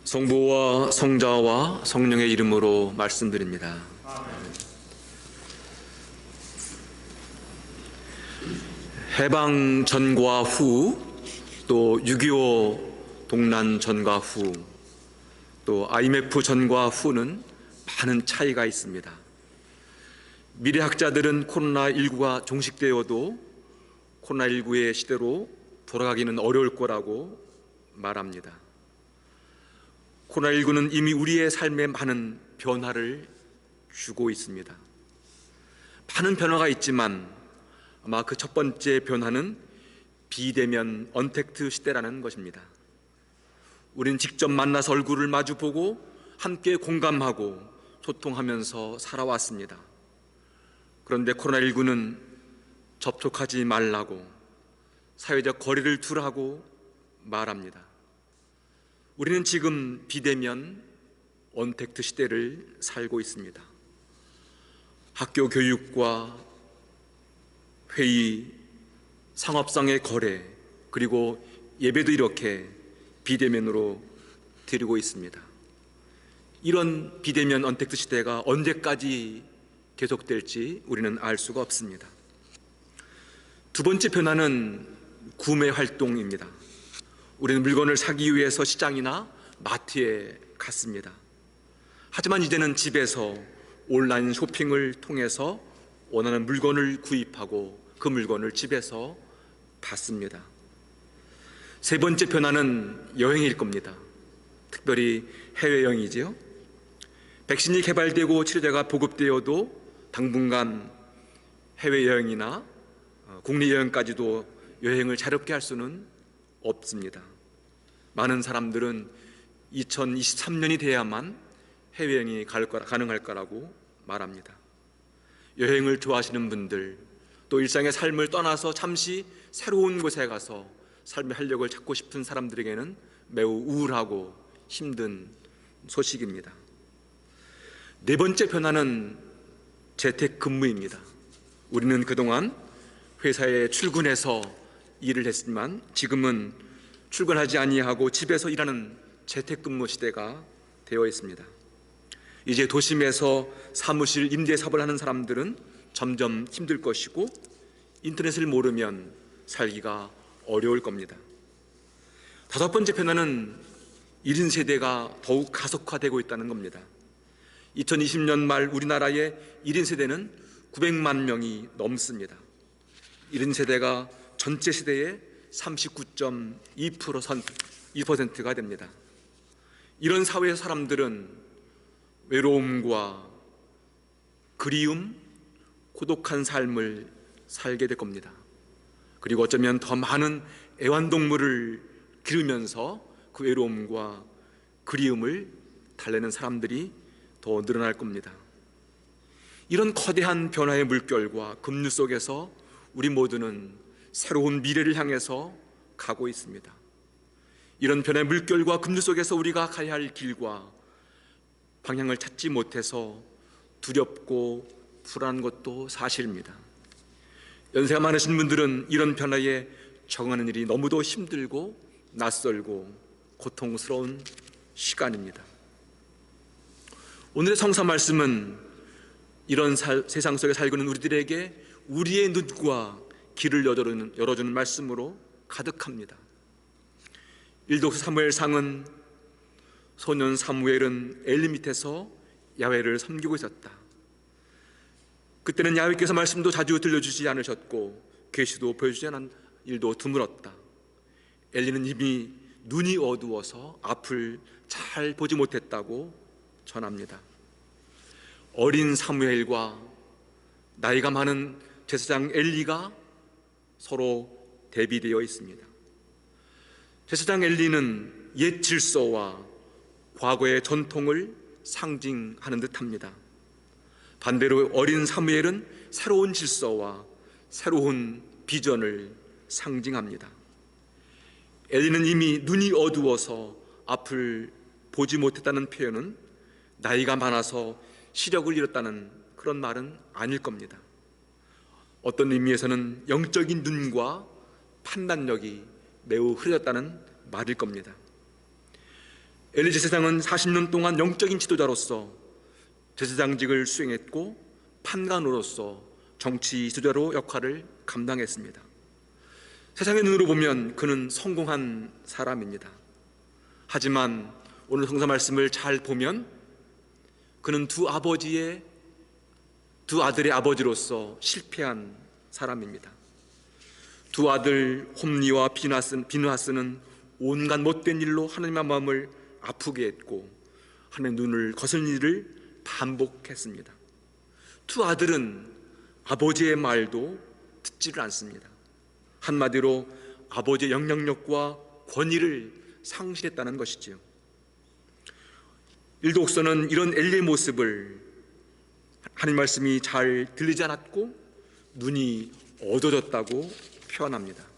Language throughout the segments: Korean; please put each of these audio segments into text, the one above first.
성부와 성자와 성령의 이름으로 말씀드립니다. 해방 전과 후, 또 6.25 동란 전과 후, 또 IMF 전과 후는 많은 차이가 있습니다. 미래학자들은 코로나19가 종식되어도 코로나19의 시대로 돌아가기는 어려울 거라고 말합니다. 코로나19는 이미 우리의 삶에 많은 변화를 주고 있습니다. 많은 변화가 있지만 아마 그 첫 번째 변화는 비대면 언택트 시대라는 것입니다. 우리는 직접 만나서 얼굴을 마주보고 함께 공감하고 소통하면서 살아왔습니다. 그런데 코로나19는 접촉하지 말라고, 사회적 거리를 두라고 말합니다. 우리는 지금 비대면 언택트 시대를 살고 있습니다. 학교 교육과 회의, 상업상의 거래, 그리고 예배도 이렇게 비대면으로 드리고 있습니다. 이런 비대면 언택트 시대가 언제까지 계속될지 우리는 알 수가 없습니다. 두 번째 변화는 구매 활동입니다. 우리는 물건을 사기 위해서 시장이나 마트에 갔습니다. 하지만 이제는 집에서 온라인 쇼핑을 통해서 원하는 물건을 구입하고 그 물건을 집에서 받습니다. 세 번째 변화는 여행일 겁니다. 특별히 해외여행이지요. 백신이 개발되고 치료제가 보급되어도 당분간 해외여행이나 국내여행까지도 여행을 자유롭게 할 수는 없습니다. 많은 사람들은 2023년이 돼야만 해외여행이 가능할 거라고 말합니다. 여행을 좋아하시는 분들, 또 일상의 삶을 떠나서 잠시 새로운 곳에 가서 삶의 활력을 찾고 싶은 사람들에게는 매우 우울하고 힘든 소식입니다. 네 번째 변화는 재택근무입니다. 우리는 그동안 회사에 출근해서 일을 했지만 지금은 출근하지 아니하고 집에서 일하는 재택근무 시대가 되어 있습니다. 이제 도심에서 사무실 임대 사업을 하는 사람들은 점점 힘들 것이고 인터넷을 모르면 살기가 어려울 겁니다. 다섯 번째 변화는 1인 세대가 더욱 가속화되고 있다는 겁니다. 2020년 말 우리나라의 1인 세대는 900만 명이 넘습니다. 1인 세대가 전체 세대의 39.2%가 됩니다. 이런 사회의 사람들은 외로움과 그리움, 고독한 삶을 살게 될 겁니다. 그리고 어쩌면 더 많은 애완동물을 기르면서 그 외로움과 그리움을 달래는 사람들이 더 늘어날 겁니다. 이런 거대한 변화의 물결과 급류 속에서 우리 모두는 새로운 미래를 향해서 가고 있습니다. 이런 변화의 물결과 급류 속에서 우리가 가야 할 길과 방향을 찾지 못해서 두렵고 불안한 것도 사실입니다. 연세가 많으신 분들은 이런 변화에 적응하는 일이 너무도 힘들고 낯설고 고통스러운 시간입니다. 오늘의 성사 말씀은 이런 세상 속에 살고 있는 우리들에게 우리의 눈과 길을 열어주는 말씀으로 가득합니다. 1독서 사무엘상은 소년 사무엘은 엘리 밑에서 야훼를 섬기고 있었다. 그때는 야훼께서 말씀도 자주 들려주지 않으셨고 계시도 보여주지 않은 일도 드물었다. 엘리는 이미 눈이 어두워서 앞을 잘 보지 못했다고 전합니다. 어린 사무엘과 나이가 많은 제사장 엘리가 서로 대비되어 있습니다. 제사장 엘리는 옛 질서와 과거의 전통을 상징하는 듯합니다. 반대로 어린 사무엘은 새로운 질서와 새로운 비전을 상징합니다. 엘리는 이미 눈이 어두워서 앞을 보지 못했다는 표현은 나이가 많아서 시력을 잃었다는 그런 말은 아닐 겁니다. 어떤 의미에서는 영적인 눈과 판단력이 매우 흐려졌다는 말일 겁니다. 엘리 제사장은 40년 동안 영적인 지도자로서 제사장직을 수행했고 판관으로서 정치 지도자로 역할을 감당했습니다. 세상의 눈으로 보면 그는 성공한 사람입니다. 하지만 오늘 성서 말씀을 잘 보면 그는 두 아들의 아버지로서 실패한 사람입니다. 두 아들 홈리와 비느하스는 온갖 못된 일로 하나님의 마음을 아프게 했고 하나님의 눈을 거스른 일을 반복했습니다. 두 아들은 아버지의 말도 듣지를 않습니다. 한마디로 아버지의 영향력과 권위를 상실했다는 것이지요. 일독서는 이런 엘리의 모습을 하나님 말씀이 잘 들리지 않았고 눈이 어두워졌다고 표현합니다.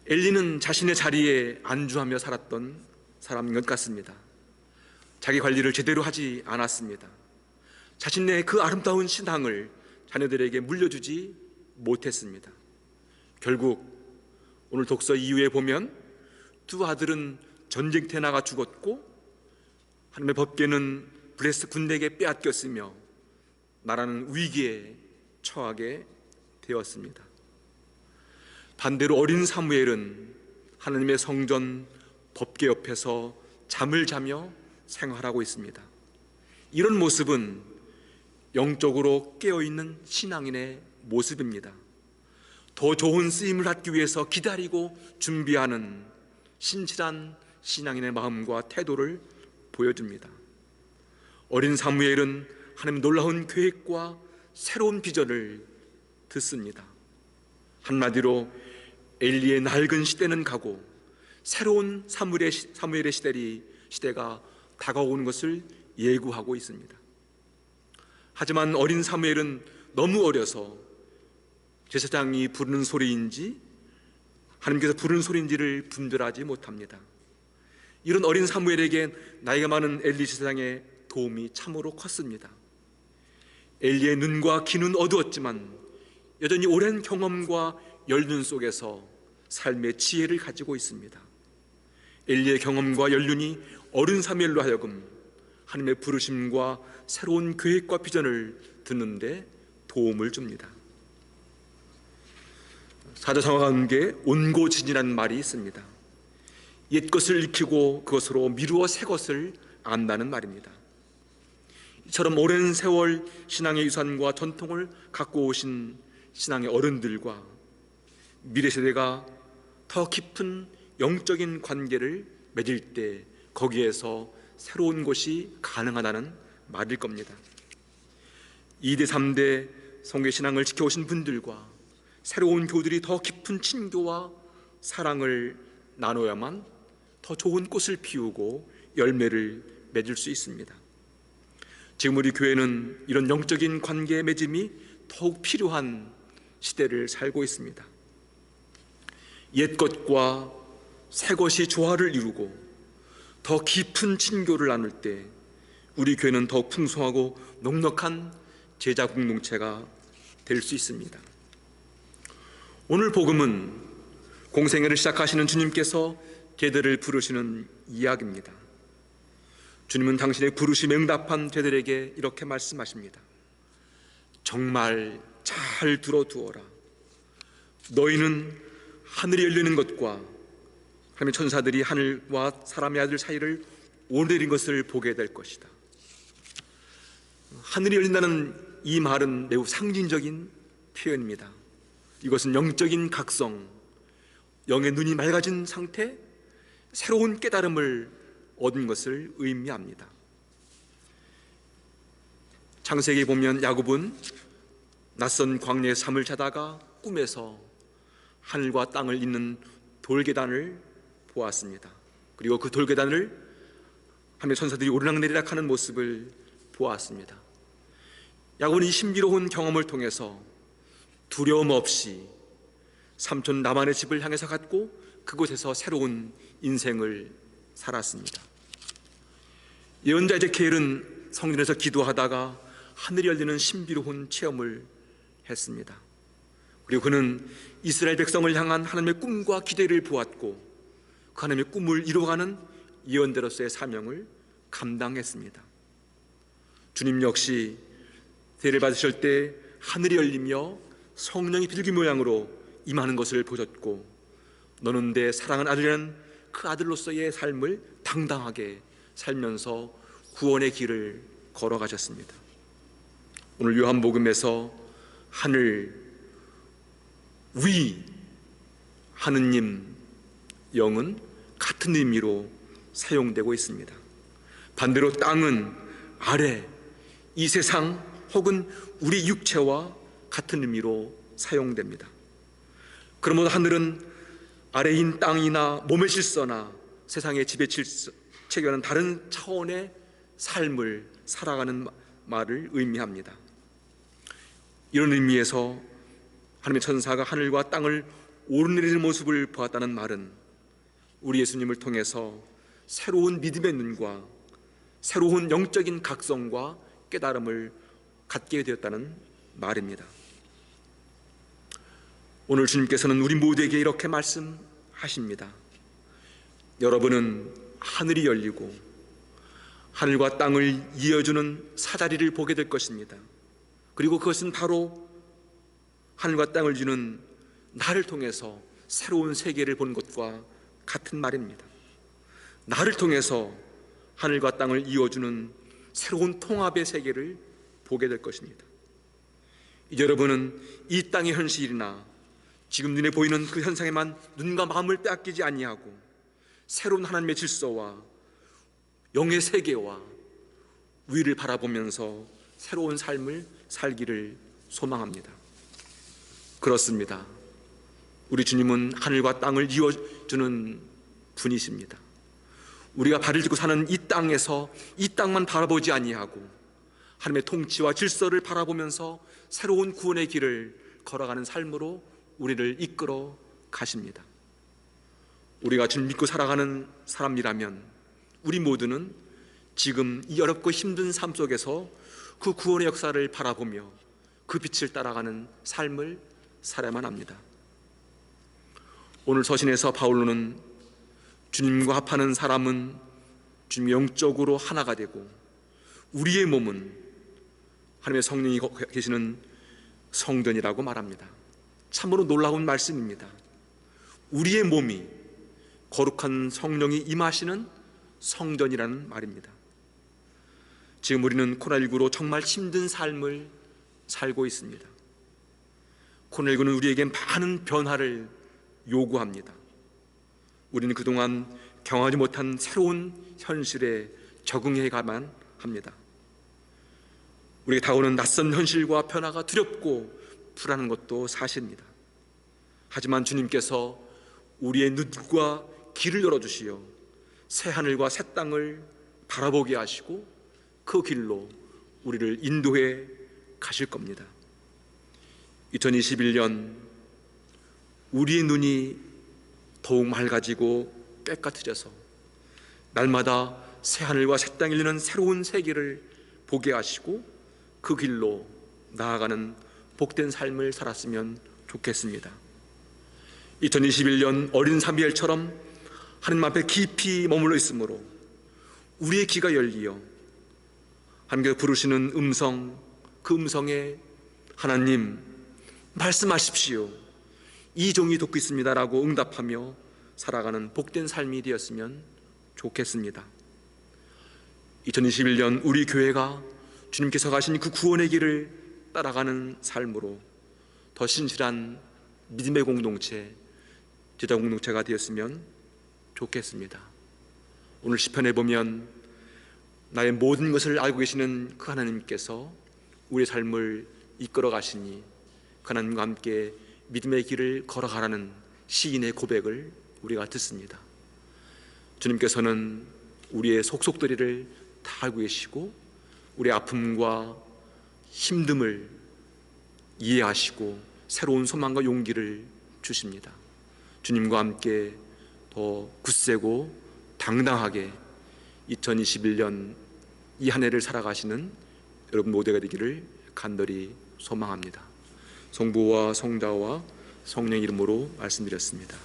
엘리는 자신의 자리에 안주하며 살았던 사람인 것 같습니다. 자기 관리를 제대로 하지 않았습니다. 자신의 그 아름다운 신앙을 자녀들에게 물려주지 못했습니다. 결국 오늘 독서 이후에 보면 두 아들은 전쟁터에 나가 죽었고 하나님의 법궤는 블레셋 군대에게 빼앗겼으며 나라는 위기에 처하게 되었습니다. 반대로 어린 사무엘은 하나님의 성전 법궤 옆에서 잠을 자며 생활하고 있습니다. 이런 모습은 영적으로 깨어있는 신앙인의 모습입니다. 더 좋은 쓰임을 받기 위해서 기다리고 준비하는 신실한 신앙인의 마음과 태도를 보여줍니다. 어린 사무엘은 하나님의 놀라운 계획과 새로운 비전을 듣습니다. 한마디로 엘리의 낡은 시대는 가고 새로운 사무엘의 시대가 다가오는 것을 예고하고 있습니다. 하지만 어린 사무엘은 너무 어려서 제사장이 부르는 소리인지 하나님께서 부르는 소리인지를 분별하지 못합니다. 이런 어린 사무엘에게 나이가 많은 엘리 제사장의 도움이 참으로 컸습니다. 엘리의 눈과 귀는 어두웠지만 여전히 오랜 경험과 연륜 속에서 삶의 지혜를 가지고 있습니다. 엘리의 경험과 연륜이 어린 사무엘로 하여금 하나님의 부르심과 새로운 계획과 비전을 듣는데 도움을 줍니다. 사자성어 가운데 온고진이라는 말이 있습니다. 옛것을 익히고 그것으로 미루어 새 것을 안다는 말입니다. 이처럼 오랜 세월 신앙의 유산과 전통을 갖고 오신 신앙의 어른들과 미래 세대가 더 깊은 영적인 관계를 맺을 때 거기에서 새로운 것이 가능하다는 말일 겁니다. 2대 3대 성교 신앙을 지켜오신 분들과 새로운 교들이 더 깊은 친교와 사랑을 나눠야만 더 좋은 꽃을 피우고 열매를 맺을 수 있습니다. 지금 우리 교회는 이런 영적인 관계의 맺음이 더욱 필요한 시대를 살고 있습니다. 옛것과 새것이 조화를 이루고 더 깊은 친교를 나눌 때 우리 교회는 더 풍성하고 넉넉한 제자 공동체가 될 수 있습니다. 오늘 복음은 공생애를 시작하시는 주님께서 제자들을 부르시는 이야기입니다. 주님은 당신의 부르심에 응답한 제자들에게 이렇게 말씀하십니다. 정말 잘 들어두어라. 너희는 하늘이 열리는 것과 하나님의 천사들이 하늘과 사람의 아들 사이를 오르내린 것을 보게 될 것이다. 하늘이 열린다는 이 말은 매우 상징적인 표현입니다. 이것은 영적인 각성, 영의 눈이 맑아진 상태, 새로운 깨달음을 얻은 것을 의미합니다. 창세기에 보면 야곱은 낯선 광야의 잠을 자다가 꿈에서 하늘과 땅을 잇는 돌계단을 보았습니다. 그리고 그 돌계단을 하나님의 천사들이 오르락내리락 하는 모습을 보았습니다. 야곱은 이 신비로운 경험을 통해서 두려움 없이 삼촌 라반의 집을 향해서 갔고 그곳에서 새로운 인생을 살았습니다. 예언자 에제키엘은 성전에서 기도하다가 하늘이 열리는 신비로운 체험을 했습니다. 그리고 그는 이스라엘 백성을 향한 하나님의 꿈과 기대를 보았고 그 하나님의 꿈을 이루어가는 예언대로서의 사명을 감당했습니다. 주님 역시 세례를 받으실 때 하늘이 열리며 성령이 비둘기 모양으로 임하는 것을 보셨고, 너는 내 사랑하는 아들이라는 그 아들로서의 삶을 당당하게 살면서 구원의 길을 걸어가셨습니다. 오늘 요한복음에서 하늘 위 하느님 영은 같은 의미로 사용되고 있습니다. 반대로 땅은 아래, 이 세상 혹은 우리 육체와 같은 의미로 사용됩니다. 그러므로 하늘은 아래인 땅이나 몸의 질서나 세상의 지배 체계와는 다른 차원의 삶을 살아가는 말을 의미합니다. 이런 의미에서 하나님의 천사가 하늘과 땅을 오르내리는 모습을 보았다는 말은 우리 예수님을 통해서 새로운 믿음의 눈과 새로운 영적인 각성과 깨달음을 갖게 되었다는 말입니다. 오늘 주님께서는 우리 모두에게 이렇게 말씀하십니다. 여러분은 하늘이 열리고 하늘과 땅을 이어주는 사다리를 보게 될 것입니다. 그리고 그것은 바로 하늘과 땅을 주는 나를 통해서 새로운 세계를 본 것과 같은 말입니다. 나를 통해서 하늘과 땅을 이어주는 새로운 통합의 세계를 보게 될 것입니다. 이제 여러분은 이 땅의 현실이나 지금 눈에 보이는 그 현상에만 눈과 마음을 빼앗기지 아니하고 새로운 하나님의 질서와 영의 세계와 위를 바라보면서 새로운 삶을 살기를 소망합니다. 그렇습니다. 우리 주님은 하늘과 땅을 이어주는 분이십니다. 우리가 발을 딛고 사는 이 땅에서 이 땅만 바라보지 아니하고 하나님의 통치와 질서를 바라보면서 새로운 구원의 길을 걸어가는 삶으로 우리를 이끌어 가십니다. 우리가 주님 믿고 살아가는 사람이라면 우리 모두는 지금 이 어렵고 힘든 삶 속에서 그 구원의 역사를 바라보며 그 빛을 따라가는 삶을 살아야만 합니다. 오늘 서신에서 바울로는 주님과 합하는 사람은 주님 영적으로 하나가 되고 우리의 몸은 하나님의 성령이 계시는 성전이라고 말합니다. 참으로 놀라운 말씀입니다. 우리의 몸이 거룩한 성령이 임하시는 성전이라는 말입니다. 지금 우리는 코로나19로 정말 힘든 삶을 살고 있습니다. 코로나19는 우리에게 많은 변화를 요구합니다. 우리는 그동안 경험하지 못한 새로운 현실에 적응해 가만 합니다. 우리에게 다가오는 낯선 현실과 변화가 두렵고 불안한 것도 사실입니다. 하지만 주님께서 우리의 눈과 길을 열어주시어 새 하늘과 새 땅을 바라보게 하시고 그 길로 우리를 인도해 가실 겁니다. 2021년 우리의 눈이 더욱 맑아지고 깨끗해져서 날마다 새 하늘과 새 땅을 열리는 새로운 세계를 보게 하시고 그 길로 나아가는 복된 삶을 살았으면 좋겠습니다. 2021년 어린 사무엘처럼 하나님 앞에 깊이 머물러 있으므로 우리의 귀가 열리어 하나님께서 부르시는 음성, 그 음성에 하나님 말씀하십시오, 이 종이 듣고 있습니다 라고 응답하며 살아가는 복된 삶이 되었으면 좋겠습니다. 2021년 우리 교회가 주님께서 가신 그 구원의 길을 따라가는 삶으로 더 신실한 믿음의 공동체, 제자 공동체가 되었으면 좋겠습니다. 오늘 시편에 보면 나의 모든 것을 알고 계시는 그 하나님께서 우리의 삶을 이끌어 가시니 그 하나님과 함께 믿음의 길을 걸어가라는 시인의 고백을 우리가 듣습니다. 주님께서는 우리의 속속들이를 다 알고 계시고 우리의 아픔과 힘듦을 이해하시고 새로운 소망과 용기를 주십니다. 주님과 함께 더 굳세고 당당하게 2021년 이 한 해를 살아가시는 여러분 모두가 되기를 간절히 소망합니다. 성부와 성자와 성령 이름으로 말씀드렸습니다.